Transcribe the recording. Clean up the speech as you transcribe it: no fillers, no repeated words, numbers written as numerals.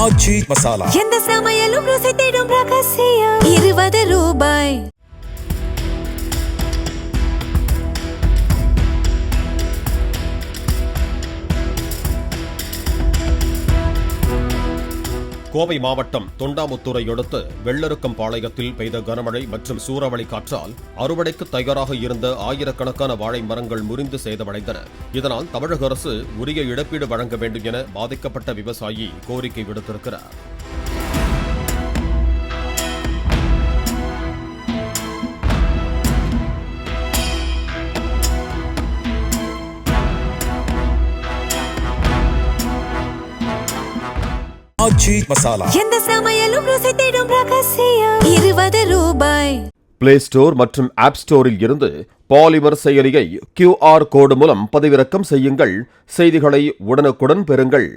ஆச்சி மசாலா. எந்த சமையலும் ருசி தேடும் ரகசியம். 20 ரூபாய். கோவை மாவட்டம் தொண்டாமுத்தூரை அடுத்து வெள்ளருக்கம்பாளையத்தில் பெய்த கனமழை மற்றும் சூறாவளி காற்றால் அறுவடைக்கு தயாராக இருந்த ஆயிரக்கணக்கான வாழை மரங்கள் முறிந்து சேதமடைந்தன. இதனால் தமிழக அரசு உரிய இழப்பீடு வழங்க வேண்டும் என பாதிக்கப்பட்ட விவசாயி கோரிக்கை விடுத்திருக்கிறார். ஆச்சி மசாலா. எந்த சமையலும் ருசி தேடும் ரகசியம். 20 ரூபாய். பிளே ஸ்டோர் மற்றும் ஆப் ஸ்டோரில் இருந்து பாலிமர் செயலியை QR கோடு மூலம் பதிவிறக்கம் செய்யுங்கள். செய்திகளை உடனுக்குடன் பெறுங்கள்.